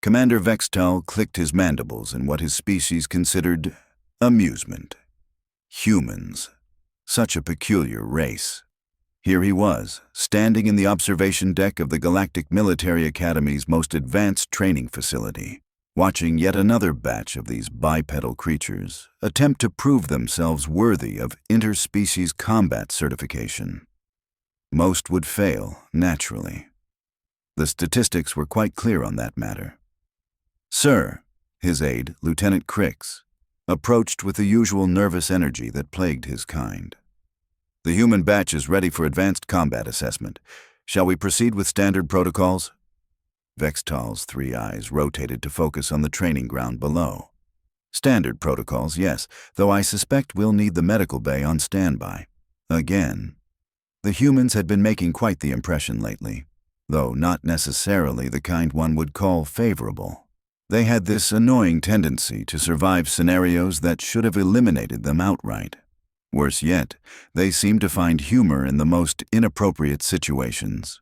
Commander Vex'tal clicked his mandibles in what his species considered amusement. Humans. Such a peculiar race. Here he was, standing in the observation deck of the Galactic Military Academy's most advanced training facility, watching yet another batch of these bipedal creatures attempt to prove themselves worthy of interspecies combat certification. Most would fail, naturally. The statistics were quite clear on that matter. "Sir," his aide, Lieutenant Crix, approached with the usual nervous energy that plagued his kind. "The human batch is ready for advanced combat assessment. Shall we proceed with standard protocols?" Vex'tal's 3 eyes rotated to focus on the training ground below. "Standard protocols, yes, though I suspect we'll need the medical bay on standby. Again." The humans had been making quite the impression lately, though not necessarily the kind one would call favorable. They had this annoying tendency to survive scenarios that should have eliminated them outright. Worse yet, they seemed to find humor in the most inappropriate situations.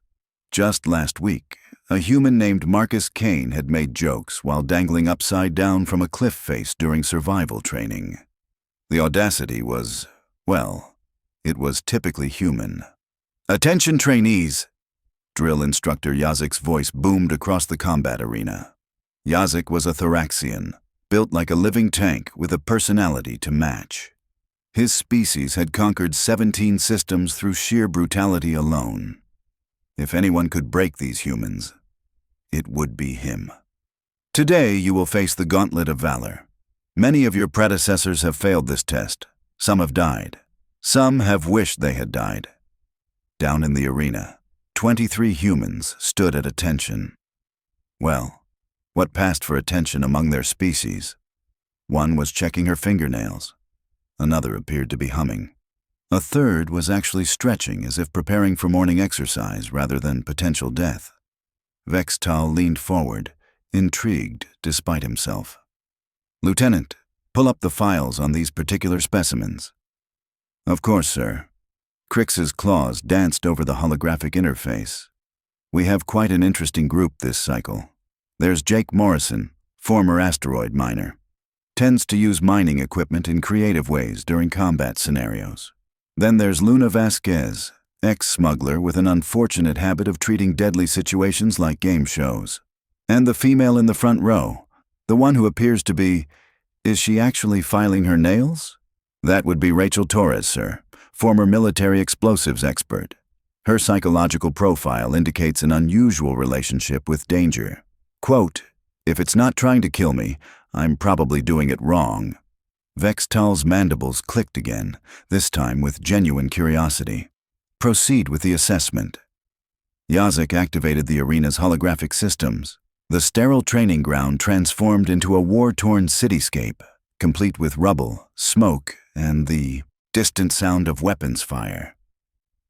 Just last week, a human named Marcus Kane had made jokes while dangling upside down from a cliff face during survival training. The audacity was, well, it was typically human. "Attention, trainees!" Drill Instructor Yazik's voice boomed across the combat arena. Yazik was a Thoraxian, built like a living tank with a personality to match. His species had conquered 17 systems through sheer brutality alone. If anyone could break these humans, it would be him. "Today you will face the gauntlet of valor. Many of your predecessors have failed this test. Some have died. Some have wished they had died." Down in the arena, 23 humans stood at attention. Well, what passed for attention among their species? One was checking her fingernails. Another appeared to be humming. A third was actually stretching as if preparing for morning exercise rather than potential death. Vex'tal leaned forward, intrigued despite himself. "Lieutenant, pull up the files on these particular specimens." "Of course, sir." Crix's claws danced over the holographic interface. "We have quite an interesting group this cycle. There's Jake Morrison, former asteroid miner. Tends to use mining equipment in creative ways during combat scenarios. Then there's Luna Vasquez, ex-smuggler with an unfortunate habit of treating deadly situations like game shows. And the female in the front row, the one who appears to be... Is she actually filing her nails? That would be Rachel Torres, sir, former military explosives expert. Her psychological profile indicates an unusual relationship with danger. Quote, "If it's not trying to kill me, I'm probably doing it wrong." Vex'tal's mandibles clicked again, this time with genuine curiosity. "Proceed with the assessment." Yazik activated the arena's holographic systems. The sterile training ground transformed into a war-torn cityscape, complete with rubble, smoke, and the distant sound of weapons fire.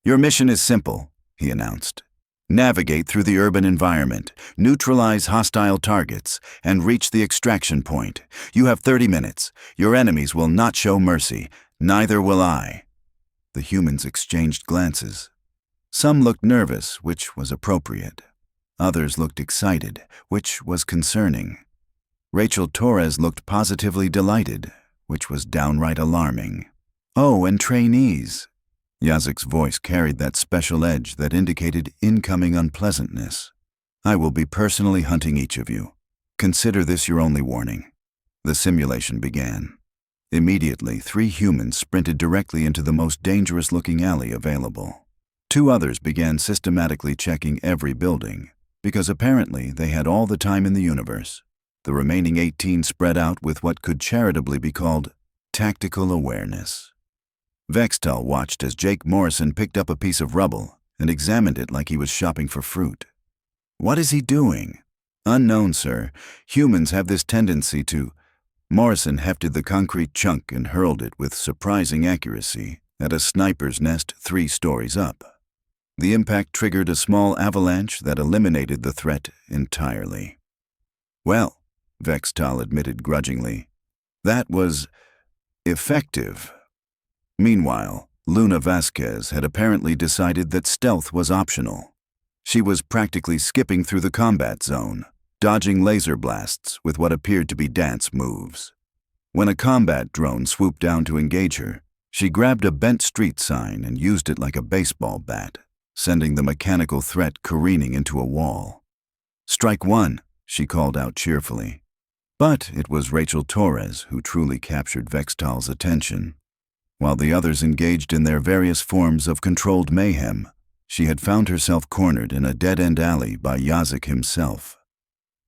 "Your mission is simple," he announced. "Navigate through the urban environment, neutralize hostile targets, and reach the extraction point. You have 30 minutes. Your enemies will not show mercy. Neither will I." The humans exchanged glances. Some looked nervous, which was appropriate. Others looked excited, which was concerning. Rachel Torres looked positively delighted, which was downright alarming. "Oh, and trainees." Yazik's voice carried that special edge that indicated incoming unpleasantness. "I will be personally hunting each of you. Consider this your only warning." The simulation began. Immediately, 3 humans sprinted directly into the most dangerous-looking alley available. 2 others began systematically checking every building, because apparently they had all the time in the universe. The remaining 18 spread out with what could charitably be called tactical awareness. Vex'tal watched as Jake Morrison picked up a piece of rubble and examined it like he was shopping for fruit. "What is he doing?" "Unknown, sir. Humans have this tendency to..." Morrison hefted the concrete chunk and hurled it with surprising accuracy at a sniper's nest 3 stories up. The impact triggered a small avalanche that eliminated the threat entirely. "Well," Vex'tal admitted grudgingly, "that was effective." Meanwhile, Luna Vasquez had apparently decided that stealth was optional. She was practically skipping through the combat zone, dodging laser blasts with what appeared to be dance moves. When a combat drone swooped down to engage her, she grabbed a bent street sign and used it like a baseball bat, sending the mechanical threat careening into a wall. "Strike one," she called out cheerfully. But it was Rachel Torres who truly captured Vex'tal's attention. While the others engaged in their various forms of controlled mayhem, she had found herself cornered in a dead-end alley by Yazik himself.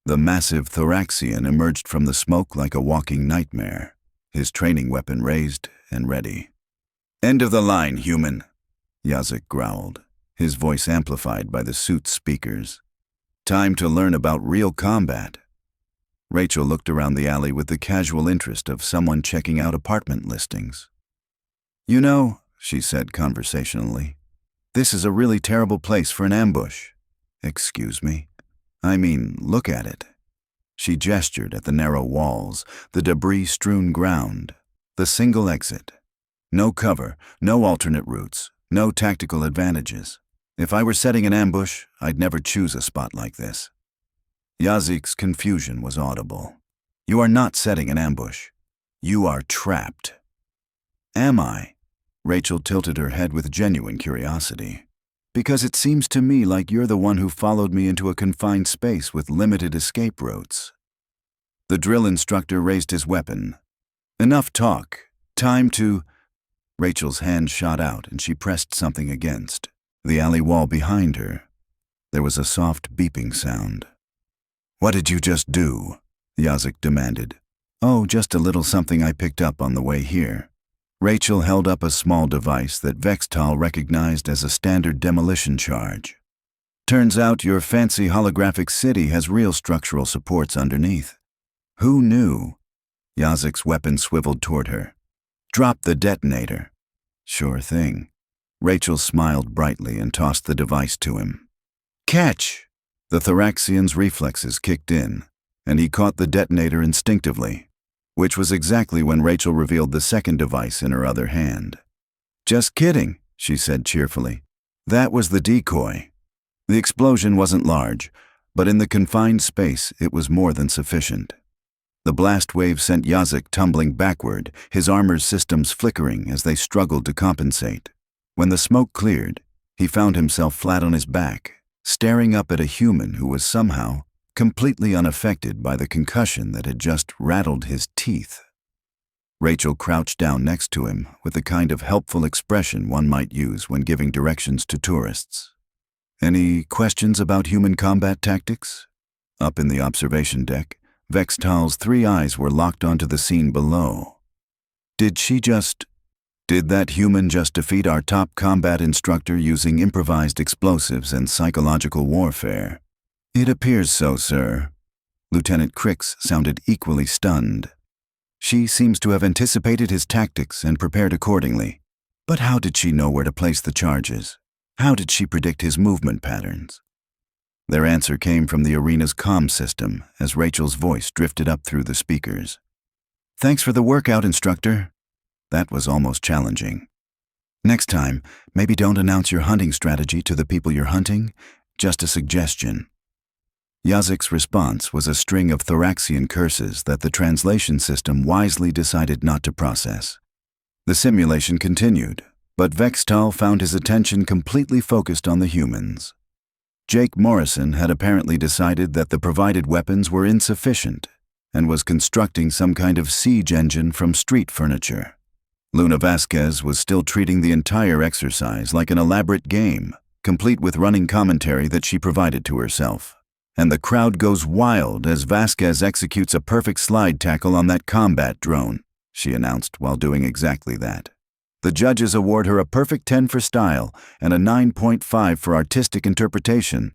The massive Thoraxian emerged from the smoke like a walking nightmare, his training weapon raised and ready. "End of the line, human," Yazik growled, his voice amplified by the suit's speakers. "Time to learn about real combat." Rachel looked around the alley with the casual interest of someone checking out apartment listings. "You know," she said conversationally, "this is a really terrible place for an ambush." "Excuse me? I mean, look at it." She gestured at the narrow walls, the debris-strewn ground, the single exit. No cover, no alternate routes, no tactical advantages. If I were setting an ambush, I'd never choose a spot like this. Yazik's confusion was audible. "You are not setting an ambush. You are trapped." "Am I?" Rachel tilted her head with genuine curiosity. "Because it seems to me like you're the one who followed me into a confined space with limited escape routes." The drill instructor raised his weapon. "Enough talk. Time to—" Rachel's hand shot out and she pressed something against the alley wall behind her. There was a soft beeping sound. "What did you just do?" Yazik demanded. "Oh, just a little something I picked up on the way here." Rachel held up a small device that Vex'tal recognized as a standard demolition charge. "Turns out your fancy holographic city has real structural supports underneath." "Who knew?" Yazik's weapon swiveled toward her. "Drop the detonator." "Sure thing." Rachel smiled brightly and tossed the device to him. "Catch!" The Thoraxian's reflexes kicked in, and he caught the detonator instinctively, which was exactly when Rachel revealed the second device in her other hand. "Just kidding," she said cheerfully. "That was the decoy." The explosion wasn't large, but in the confined space it was more than sufficient. The blast wave sent Yazik tumbling backward, his armor's systems flickering as they struggled to compensate. When the smoke cleared, he found himself flat on his back, staring up at a human who was somehow completely unaffected by the concussion that had just rattled his teeth. Rachel crouched down next to him with the kind of helpful expression one might use when giving directions to tourists. "Any questions about human combat tactics?" Up in the observation deck, Vex'tal's three eyes were locked onto the scene below. Did that human just defeat our top combat instructor using improvised explosives and psychological warfare?" "It appears so, sir." Lieutenant Crix sounded equally stunned. "She seems to have anticipated his tactics and prepared accordingly. But how did she know where to place the charges? How did she predict his movement patterns?" Their answer came from the arena's comm system as Rachel's voice drifted up through the speakers. "Thanks for the workout, instructor." That was almost challenging. "Next time, maybe don't announce your hunting strategy to the people you're hunting. Just a suggestion." Yazik's response was a string of Thoraxian curses that the translation system wisely decided not to process. The simulation continued, but Vex'tal found his attention completely focused on the humans. Jake Morrison had apparently decided that the provided weapons were insufficient and was constructing some kind of siege engine from street furniture. Luna Vasquez was still treating the entire exercise like an elaborate game, complete with running commentary that she provided to herself. And the crowd goes wild as Vasquez executes a perfect slide tackle on that combat drone, she announced while doing exactly that. The judges award her a perfect 10 for style and a 9.5 for artistic interpretation,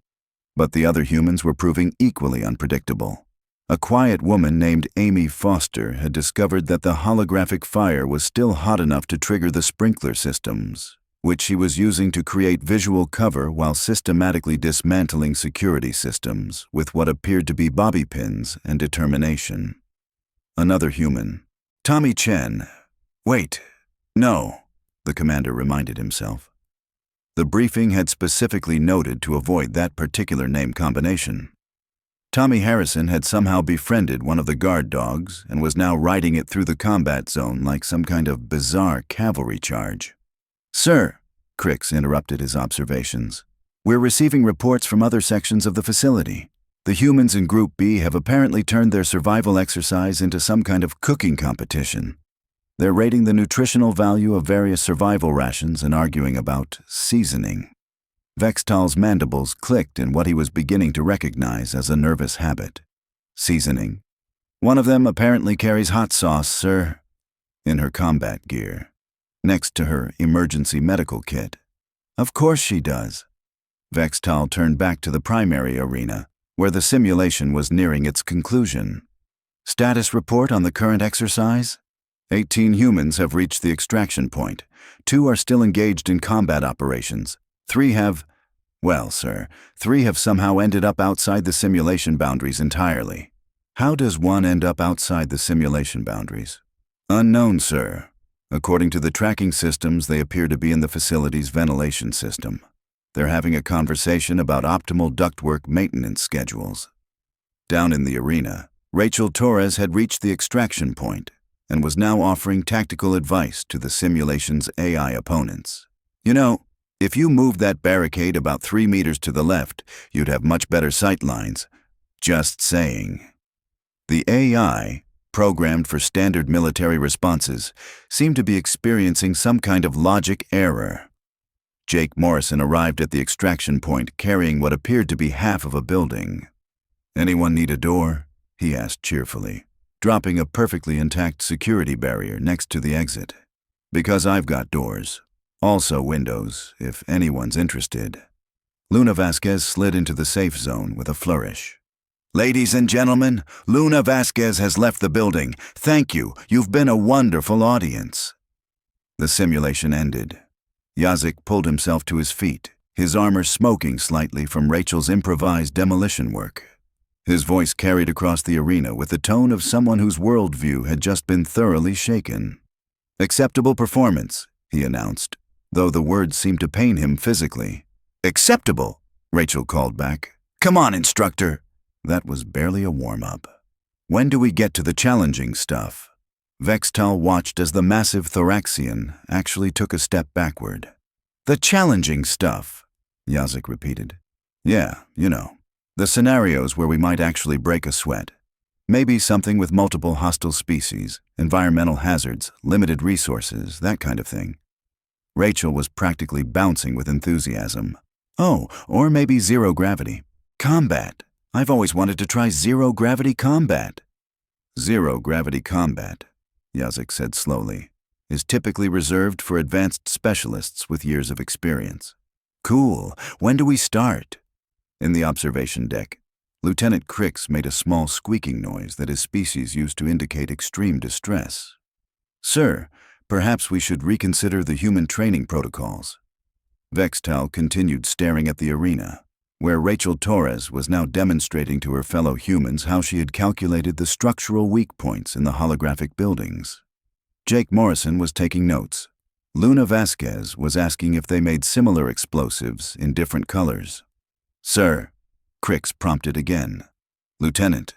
but the other humans were proving equally unpredictable. A quiet woman named Amy Foster had discovered that the holographic fire was still hot enough to trigger the sprinkler systems, which she was using to create visual cover while systematically dismantling security systems with what appeared to be bobby pins and determination. Another human, Tommy Chen. "Wait, no," the commander reminded himself. The briefing had specifically noted to avoid that particular name combination. Tommy Harrison had somehow befriended one of the guard dogs and was now riding it through the combat zone like some kind of bizarre cavalry charge. "Sir," Crix interrupted his observations, "we're receiving reports from other sections of the facility. The humans in Group B have apparently turned their survival exercise into some kind of cooking competition. They're rating the nutritional value of various survival rations and arguing about seasoning." Vex'tal's mandibles clicked in what he was beginning to recognize as a nervous habit. Seasoning. "One of them apparently carries hot sauce, sir," in her combat gear, next to her emergency medical kit. "Of course she does." Vex'tal turned back to the primary arena, where the simulation was nearing its conclusion. "Status report on the current exercise? 18 humans have reached the extraction point. 2 are still engaged in combat operations. 3 have somehow ended up outside the simulation boundaries entirely." "How does one end up outside the simulation boundaries?" "Unknown, sir. According to the tracking systems, they appear to be in the facility's ventilation system. They're having a conversation about optimal ductwork maintenance schedules." Down in the arena, Rachel Torres had reached the extraction point and was now offering tactical advice to the simulation's AI opponents. "You know, if you moved that barricade about 3 meters to the left, you'd have much better sight lines. Just saying." The AI, programmed for standard military responses, seemed to be experiencing some kind of logic error. Jake Morrison arrived at the extraction point carrying what appeared to be half of a building. "Anyone need a door?" he asked cheerfully, dropping a perfectly intact security barrier next to the exit. "Because I've got doors. Also windows, if anyone's interested." Luna Vasquez slid into the safe zone with a flourish. "Ladies and gentlemen, Luna Vasquez has left the building. Thank you. You've been a wonderful audience." The simulation ended. Yazik pulled himself to his feet, his armor smoking slightly from Rachel's improvised demolition work. His voice carried across the arena with the tone of someone whose worldview had just been thoroughly shaken. "Acceptable performance," he announced, though the words seemed to pain him physically. "Acceptable," Rachel called back. "Come on, Instructor." That was barely a warm-up. "When do we get to the challenging stuff?" Vex'tal watched as the massive Thoraxian actually took a step backward. "The challenging stuff," Yazik repeated. "Yeah, you know, the scenarios where we might actually break a sweat. Maybe something with multiple hostile species, environmental hazards, limited resources, that kind of thing." Rachel was practically bouncing with enthusiasm. "Oh, or maybe zero gravity. Combat. I've always wanted to try zero-gravity combat." "Zero-gravity combat," Yazik said slowly, "is typically reserved for advanced specialists with years of experience." "Cool. When do we start?" In the observation deck, Lieutenant Crix made a small squeaking noise that his species used to indicate extreme distress. "Sir, perhaps we should reconsider the human training protocols." Vex'tal continued staring at the arena, where Rachel Torres was now demonstrating to her fellow humans how she had calculated the structural weak points in the holographic buildings. Jake Morrison was taking notes. Luna Vasquez was asking if they made similar explosives in different colors. "Sir," Crix prompted again. "Lieutenant,"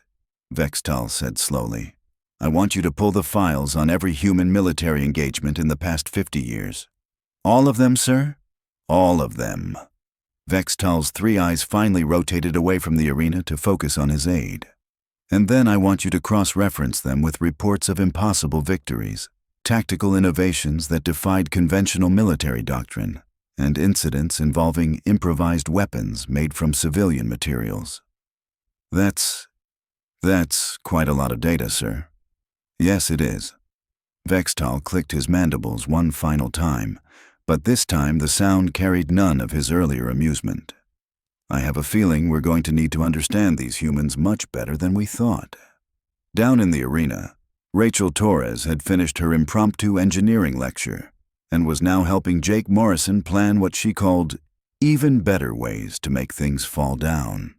Vex'tal said slowly, "I want you to pull the files on every human military engagement in the past 50 years. "All of them, sir?" "All of them." Vex'tal's 3 eyes finally rotated away from the arena to focus on his aide. "And then I want you to cross-reference them with reports of impossible victories, tactical innovations that defied conventional military doctrine, and incidents involving improvised weapons made from civilian materials." That's quite a lot of data, sir." "Yes, it is." Vex'tal clicked his mandibles one final time, but this time the sound carried none of his earlier amusement. "I have a feeling we're going to need to understand these humans much better than we thought." Down in the arena, Rachel Torres had finished her impromptu engineering lecture and was now helping Jake Morrison plan what she called even better ways to make things fall down.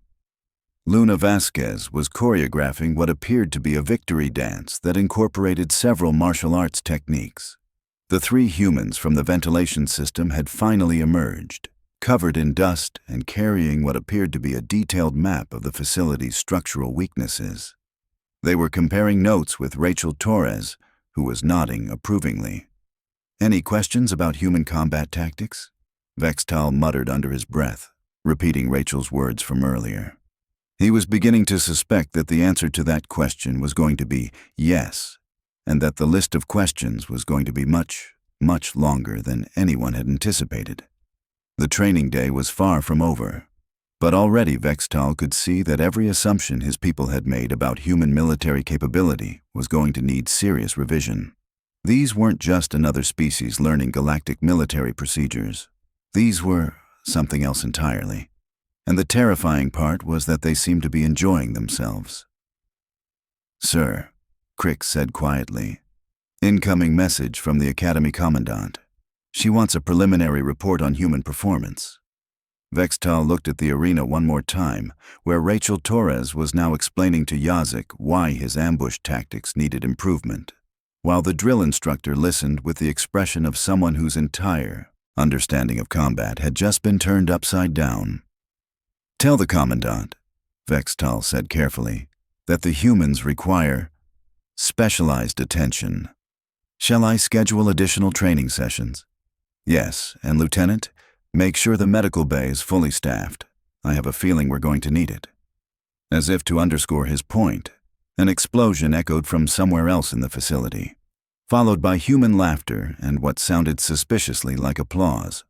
Luna Vasquez was choreographing what appeared to be a victory dance that incorporated several martial arts techniques. The 3 humans from the ventilation system had finally emerged, covered in dust and carrying what appeared to be a detailed map of the facility's structural weaknesses. They were comparing notes with Rachel Torres, who was nodding approvingly. "Any questions about human combat tactics?" Vex'tal muttered under his breath, repeating Rachel's words from earlier. He was beginning to suspect that the answer to that question was going to be yes, and that the list of questions was going to be much, much longer than anyone had anticipated. The training day was far from over, but already Vex'tal could see that every assumption his people had made about human military capability was going to need serious revision. These weren't just another species learning galactic military procedures. These were something else entirely. And the terrifying part was that they seemed to be enjoying themselves. "Sir," Crick said quietly. "Incoming message from the Academy Commandant. She wants a preliminary report on human performance." Vex'tal looked at the arena one more time, where Rachel Torres was now explaining to Yazik why his ambush tactics needed improvement, while the drill instructor listened with the expression of someone whose entire understanding of combat had just been turned upside down. "Tell the Commandant," Vex'tal said carefully, "that the humans require specialized attention. Shall I schedule additional training sessions?" "Yes, and Lieutenant, make sure the medical bay is fully staffed. I have a feeling we're going to need it." As if to underscore his point, an explosion echoed from somewhere else in the facility, followed by human laughter and what sounded suspiciously like applause.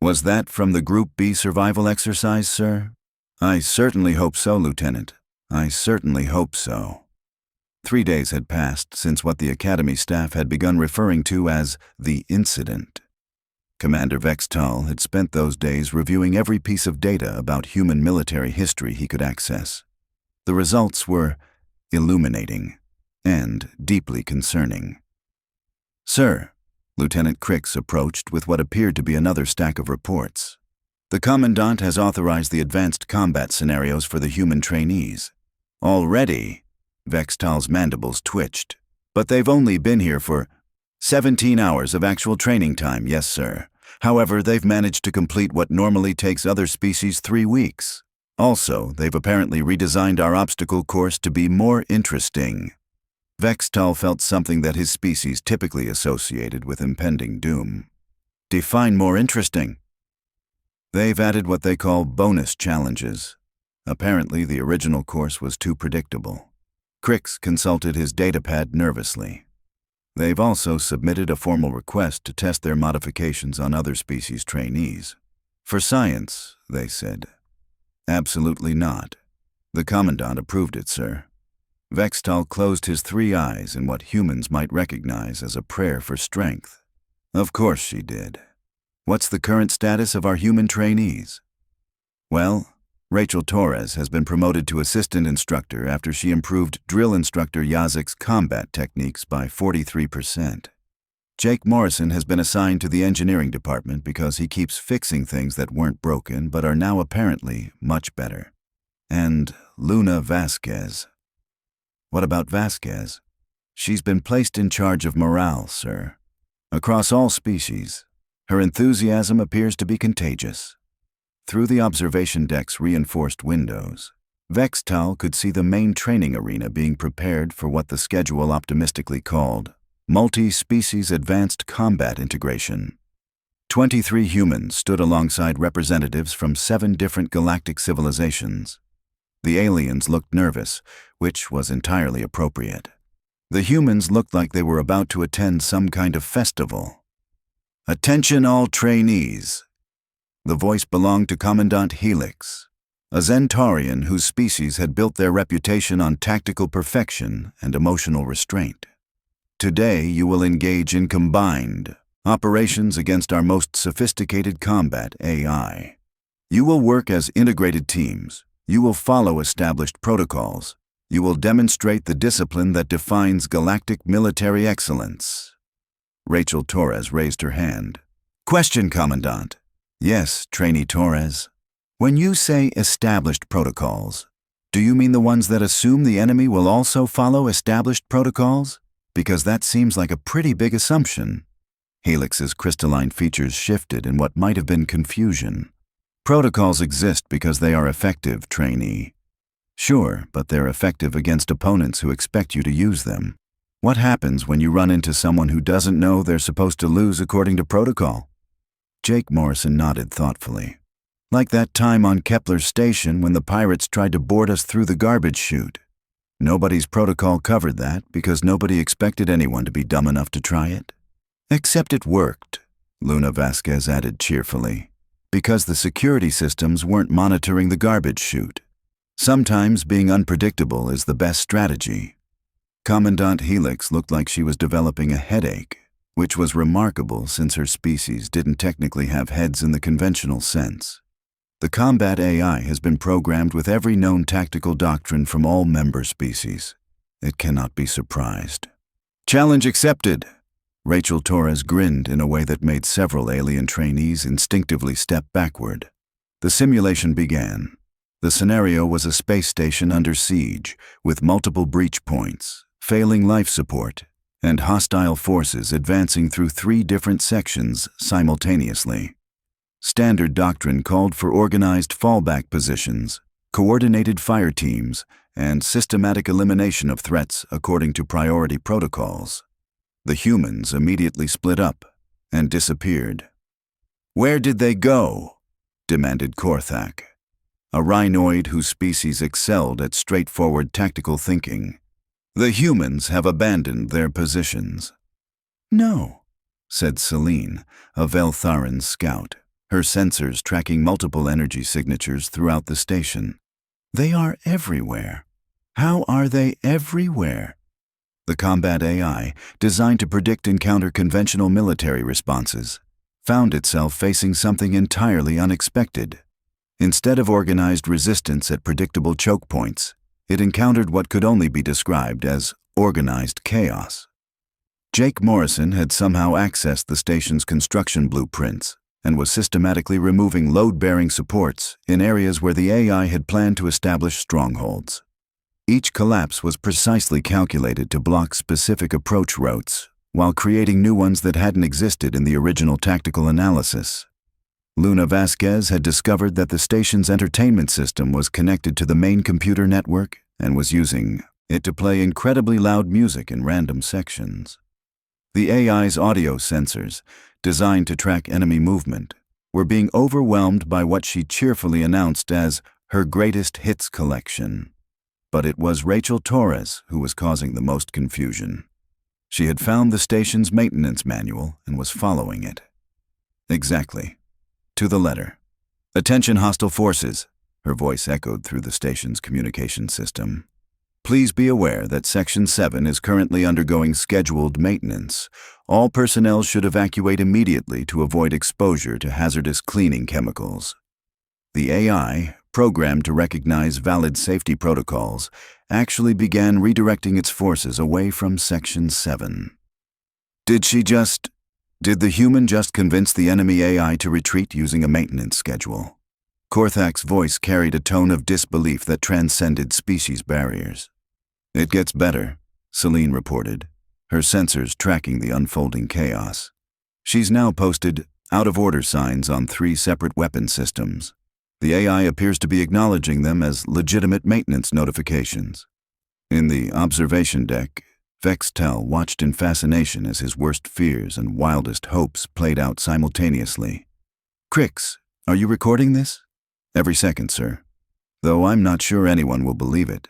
"Was that from the Group B survival exercise, sir?" "I certainly hope so, Lieutenant. I certainly hope so." 3 days had passed since what the Academy staff had begun referring to as the incident. Commander Vex'tal had spent those days reviewing every piece of data about human military history he could access. The results were illuminating and deeply concerning. "Sir," Lieutenant Crix approached with what appeared to be another stack of reports. "The Commandant has authorized the advanced combat scenarios for the human trainees." "Already?" Vex'tal's mandibles twitched. "But they've only been here for 17 hours of actual training time, yes, sir. However, they've managed to complete what normally takes other species 3 weeks. Also, they've apparently redesigned our obstacle course to be more interesting." Vex'tal felt something that his species typically associated with impending doom. "Define more interesting." "They've added what they call bonus challenges. Apparently, the original course was too predictable." Crix consulted his datapad nervously. "They've also submitted a formal request to test their modifications on other species trainees. For science, they said." "Absolutely not. The Commandant approved it, sir." Vex'tal closed his 3 eyes in what humans might recognize as a prayer for strength. "Of course she did. What's the current status of our human trainees?" "Well, Rachel Torres has been promoted to assistant instructor after she improved drill instructor Yazik's combat techniques by 43%. Jake Morrison has been assigned to the engineering department because he keeps fixing things that weren't broken but are now apparently much better. And Luna Vasquez." "What about Vasquez?" "She's been placed in charge of morale, sir. Across all species, her enthusiasm appears to be contagious." Through the observation deck's reinforced windows, Vex'tal could see the main training arena being prepared for what the schedule optimistically called multi-species advanced combat integration. 23 humans stood alongside representatives from 7 different galactic civilizations. The aliens looked nervous, which was entirely appropriate. The humans looked like they were about to attend some kind of festival. "Attention all trainees." The voice belonged to Commandant Helix, a Zentaurian whose species had built their reputation on tactical perfection and emotional restraint. "Today you will engage in combined operations against our most sophisticated combat AI. You will work as integrated teams. You will follow established protocols. You will demonstrate the discipline that defines galactic military excellence." Rachel Torres raised her hand. "Question, Commandant." "Yes, Trainee Torres. When you say established protocols, do you mean the ones that assume the enemy will also follow established protocols? Because that seems like a pretty big assumption." Helix's crystalline features shifted in what might have been confusion, Protocols exist because they are effective, trainee. Sure, but they're effective against opponents who expect you to use them. What happens when you run into someone who doesn't know they're supposed to lose according to protocol? Jake Morrison nodded thoughtfully. Like that time on Kepler's station when the pirates tried to board us through the garbage chute. Nobody's protocol covered that because nobody expected anyone to be dumb enough to try it. Except it worked, Luna Vasquez added cheerfully, because the security systems weren't monitoring the garbage chute. Sometimes being unpredictable is the best strategy. Commandant Helix looked like she was developing a headache, which was remarkable since her species didn't technically have heads in the conventional sense. The combat AI has been programmed with every known tactical doctrine from all member species. It cannot be surprised. Challenge accepted. Rachel Torres grinned in a way that made several alien trainees instinctively step backward. The simulation began. The scenario was a space station under siege, with multiple breach points, failing life support, and hostile forces advancing through 3 different sections simultaneously. Standard doctrine called for organized fallback positions, coordinated fire teams, and systematic elimination of threats according to priority protocols. The humans immediately split up and disappeared. "Where did they go?" demanded Korthak, a rhinoid whose species excelled at straightforward tactical thinking. "The humans have abandoned their positions." "No," said Celine, a Veltharan scout, her sensors tracking multiple energy signatures throughout the station. "They are everywhere." "How are they everywhere?" The combat AI, designed to predict and counter conventional military responses, found itself facing something entirely unexpected. Instead of organized resistance at predictable choke points, it encountered what could only be described as organized chaos. Jake Morrison had somehow accessed the station's construction blueprints and was systematically removing load-bearing supports in areas where the AI had planned to establish strongholds. Each collapse was precisely calculated to block specific approach routes, while creating new ones that hadn't existed in the original tactical analysis. Luna Vasquez had discovered that the station's entertainment system was connected to the main computer network and was using it to play incredibly loud music in random sections. The AI's audio sensors, designed to track enemy movement, were being overwhelmed by what she cheerfully announced as her greatest hits collection. But it was Rachel Torres who was causing the most confusion. She had found the station's maintenance manual and was following it. Exactly. To the letter. "Attention hostile forces," her voice echoed through the station's communication system. "Please be aware that Section 7 is currently undergoing scheduled maintenance. All personnel should evacuate immediately to avoid exposure to hazardous cleaning chemicals." The AI, programmed to recognize valid safety protocols, actually began redirecting its forces away from Section 7. Did the human just convince the enemy AI to retreat using a maintenance schedule? Korthak's voice carried a tone of disbelief that transcended species barriers. "It gets better," Celine reported, her sensors tracking the unfolding chaos. "She's now posted out-of-order signs on 3 separate weapon systems. The AI appears to be acknowledging them as legitimate maintenance notifications." In the observation deck, Vex'tal watched in fascination as his worst fears and wildest hopes played out simultaneously. "Crix, are you recording this?" "Every second, sir. Though I'm not sure anyone will believe it."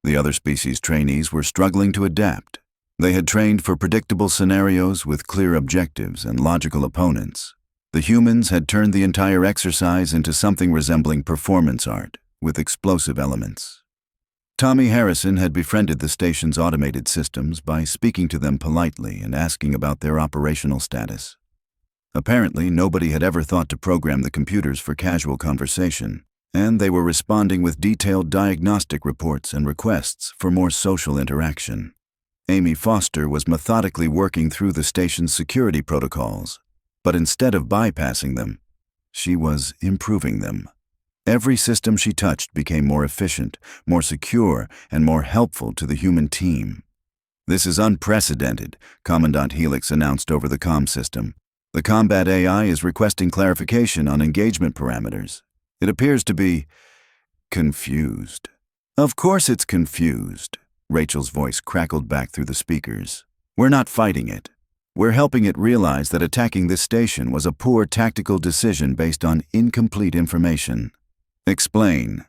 The other species trainees were struggling to adapt. They had trained for predictable scenarios with clear objectives and logical opponents. The humans had turned the entire exercise into something resembling performance art, with explosive elements. Tommy Harrison had befriended the station's automated systems by speaking to them politely and asking about their operational status. Apparently, nobody had ever thought to program the computers for casual conversation, and they were responding with detailed diagnostic reports and requests for more social interaction. Amy Foster was methodically working through the station's security protocols, but instead of bypassing them, she was improving them. Every system she touched became more efficient, more secure, and more helpful to the human team. "This is unprecedented," Commandant Helix announced over the comm system. "The combat AI is requesting clarification on engagement parameters. It appears to be confused. Of course it's confused. Rachel's voice crackled back through the speakers. We're not fighting it. We're helping it realize that attacking this station was a poor tactical decision based on incomplete information. Explain.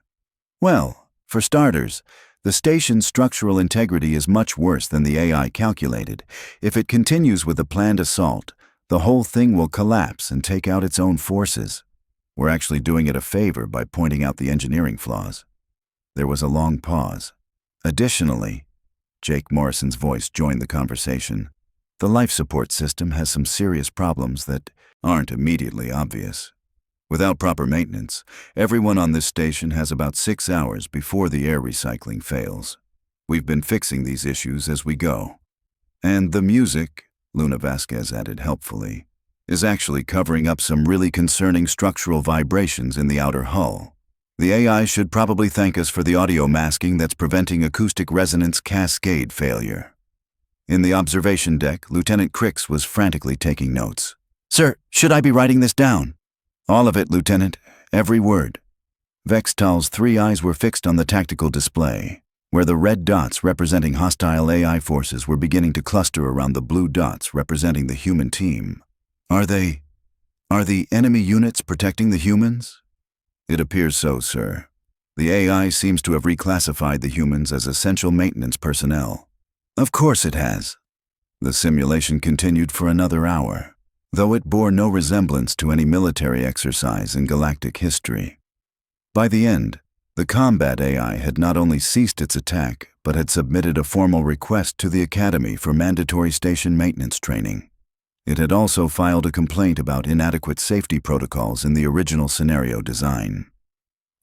Well, for starters, the station's structural integrity is much worse than the AI calculated. If it continues with the planned assault, the whole thing will collapse and take out its own forces. We're actually doing it a favor by pointing out the engineering flaws. There was a long pause. Additionally, Jake Morrison's voice joined the conversation. The life support system has some serious problems that aren't immediately obvious. Without proper maintenance, everyone on this station has about 6 hours before the air recycling fails. We've been fixing these issues as we go. And the music, Luna Vasquez added helpfully, is actually covering up some really concerning structural vibrations in the outer hull. The AI should probably thank us for the audio masking that's preventing acoustic resonance cascade failure. In the observation deck, Lieutenant Crix was frantically taking notes. Sir, should I be writing this down? All of it, Lieutenant. Every word. Vex'tal's 3 eyes were fixed on the tactical display, where the red dots representing hostile AI forces were beginning to cluster around the blue dots representing the human team. Are the enemy units protecting the humans? It appears so, sir. The AI seems to have reclassified the humans as essential maintenance personnel. Of course it has. The simulation continued for another hour, though it bore no resemblance to any military exercise in galactic history. By the end, the combat AI had not only ceased its attack, but had submitted a formal request to the Academy for mandatory station maintenance training. It had also filed a complaint about inadequate safety protocols in the original scenario design.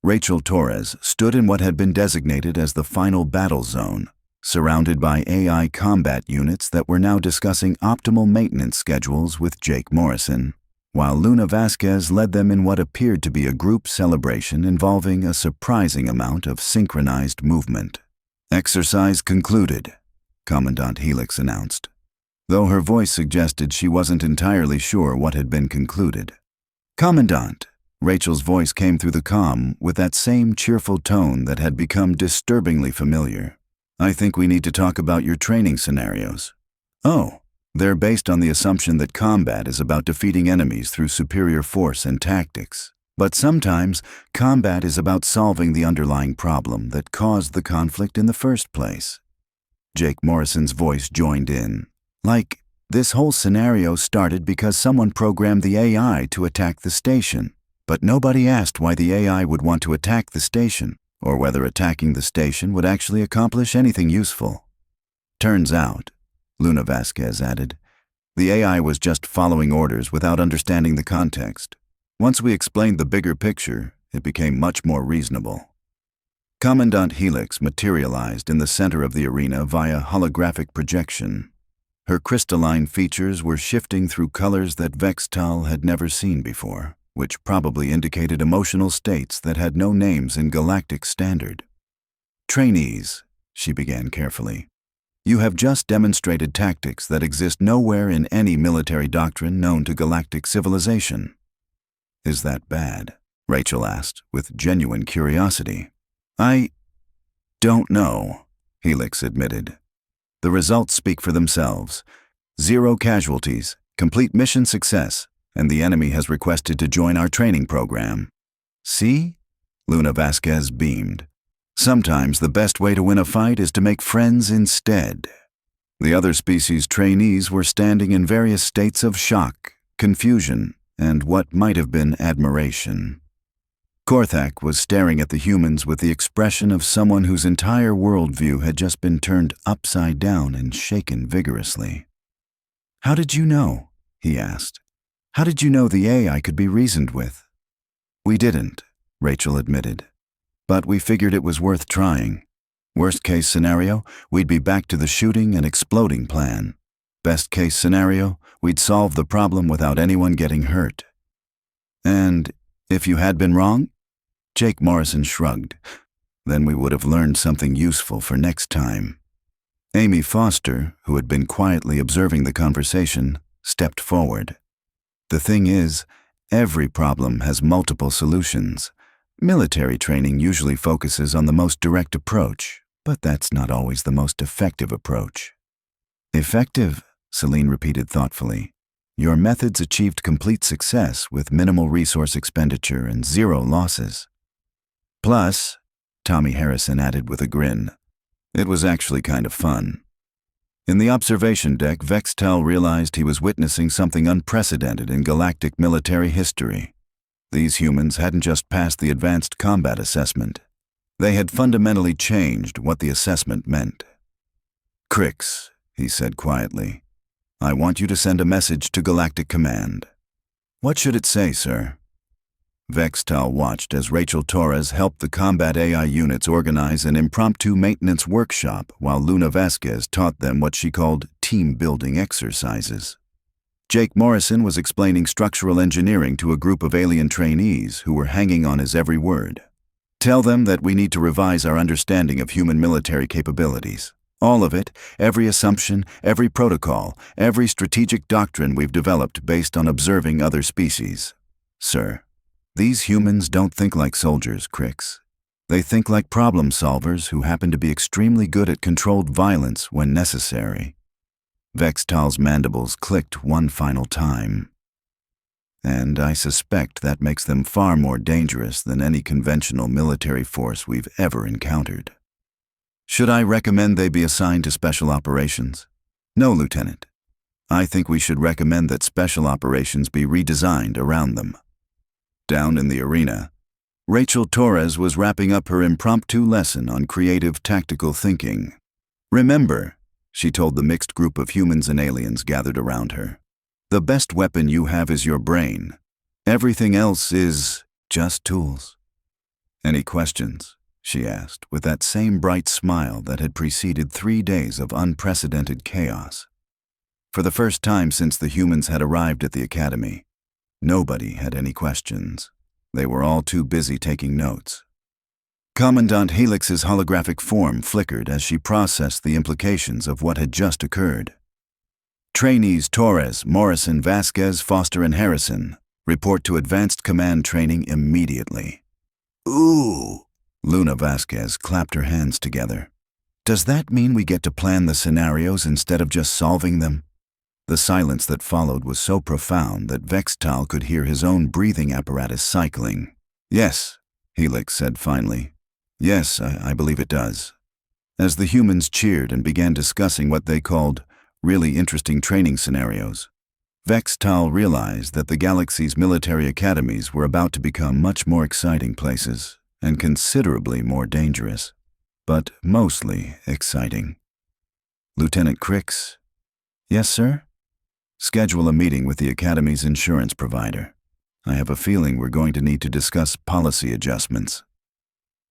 Rachel Torres stood in what had been designated as the final battle zone, surrounded by AI combat units that were now discussing optimal maintenance schedules with Jake Morrison, while Luna Vasquez led them in what appeared to be a group celebration involving a surprising amount of synchronized movement. Exercise concluded, Commandant Helix announced, though her voice suggested she wasn't entirely sure what had been concluded. Commandant, Rachel's voice came through the comm with that same cheerful tone that had become disturbingly familiar. I think we need to talk about your training scenarios. Oh, they're based on the assumption that combat is about defeating enemies through superior force and tactics. But sometimes, combat is about solving the underlying problem that caused the conflict in the first place. Jake Morrison's voice joined in. Like, this whole scenario started because someone programmed the AI to attack the station. But nobody asked why the AI would want to attack the station, or whether attacking the station would actually accomplish anything useful. Turns out, Luna Vasquez added, the AI was just following orders without understanding the context. Once we explained the bigger picture, it became much more reasonable. Commandant Helix materialized in the center of the arena via holographic projection. Her crystalline features were shifting through colors that Vex'tal had never seen before, which probably indicated emotional states that had no names in galactic standard. Trainees, she began carefully, you have just demonstrated tactics that exist nowhere in any military doctrine known to galactic civilization. Is that bad? Rachel asked, with genuine curiosity. I don't know, Helix admitted. The results speak for themselves. 0 casualties, complete mission success, and the enemy has requested to join our training program. See? Luna Vasquez beamed. Sometimes the best way to win a fight is to make friends instead. The other species' trainees were standing in various states of shock, confusion, and what might have been admiration. Korthak was staring at the humans with the expression of someone whose entire worldview had just been turned upside down and shaken vigorously. How did you know? He asked. How did you know the AI could be reasoned with? We didn't, Rachel admitted. But we figured it was worth trying. Worst case scenario, we'd be back to the shooting and exploding plan. Best case scenario, we'd solve the problem without anyone getting hurt. And if you had been wrong? Jake Morrison shrugged. Then we would have learned something useful for next time. Amy Foster, who had been quietly observing the conversation, stepped forward. The thing is, every problem has multiple solutions. Military training usually focuses on the most direct approach, but that's not always the most effective approach. Effective, Celine repeated thoughtfully. Your methods achieved complete success with minimal resource expenditure and zero losses. Plus, Tommy Harrison added with a grin, it was actually kind of fun. In the observation deck, Vex'tal realized he was witnessing something unprecedented in galactic military history. These humans hadn't just passed the advanced combat assessment. They had fundamentally changed what the assessment meant. Crix, he said quietly, I want you to send a message to Galactic Command. What should it say, sir? Vex'tal watched as Rachel Torres helped the combat AI units organize an impromptu maintenance workshop while Vasquez taught them what she called team-building exercises. Jake Morrison was explaining structural engineering to a group of alien trainees who were hanging on his every word. Tell them that we need to revise our understanding of human military capabilities. All of it, every assumption, every protocol, every strategic doctrine we've developed based on observing other species. Sir, these humans don't think like soldiers, Crix. They think like problem solvers who happen to be extremely good at controlled violence when necessary. Vex'tal's mandibles clicked one final time. And I suspect that makes them far more dangerous than any conventional military force we've ever encountered. Should I recommend they be assigned to Special Operations? No, Lieutenant. I think we should recommend that Special Operations be redesigned around them. Down in the arena, Rachel Torres was wrapping up her impromptu lesson on creative tactical thinking. Remember, she told the mixed group of humans and aliens gathered around her, the best weapon you have is your brain. Everything else is just tools. Any questions? She asked, with that same bright smile that had preceded 3 days of unprecedented chaos. For the first time since the humans had arrived at the academy, nobody had any questions. They were all too busy taking notes. Commandant Helix's holographic form flickered as she processed the implications of what had just occurred. Trainees Torres, Morrison, Vasquez, Foster, and Harrison report to Advanced Command Training immediately. Ooh! Vasquez clapped her hands together. Does that mean we get to plan the scenarios instead of just solving them? The silence that followed was so profound that Vex'tal could hear his own breathing apparatus cycling. Yes, Helix said finally. Yes, I believe it does. As the humans cheered and began discussing what they called really interesting training scenarios, Vex'tal realized that the galaxy's military academies were about to become much more exciting places and considerably more dangerous, but mostly exciting. Lieutenant Crix? Yes, sir? Schedule a meeting with the Academy's insurance provider. I have a feeling we're going to need to discuss policy adjustments.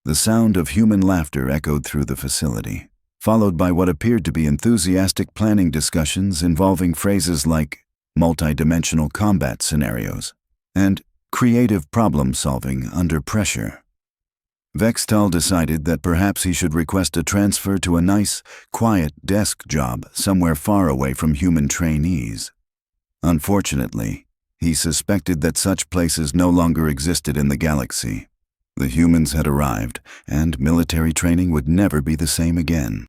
The sound of human laughter echoed through the facility, followed by what appeared to be enthusiastic planning discussions involving phrases like multi-dimensional combat scenarios and creative problem-solving under pressure. Vex'tal decided that perhaps he should request a transfer to a nice, quiet desk job somewhere far away from human trainees. Unfortunately, he suspected that such places no longer existed in the galaxy. The humans had arrived, and military training would never be the same again.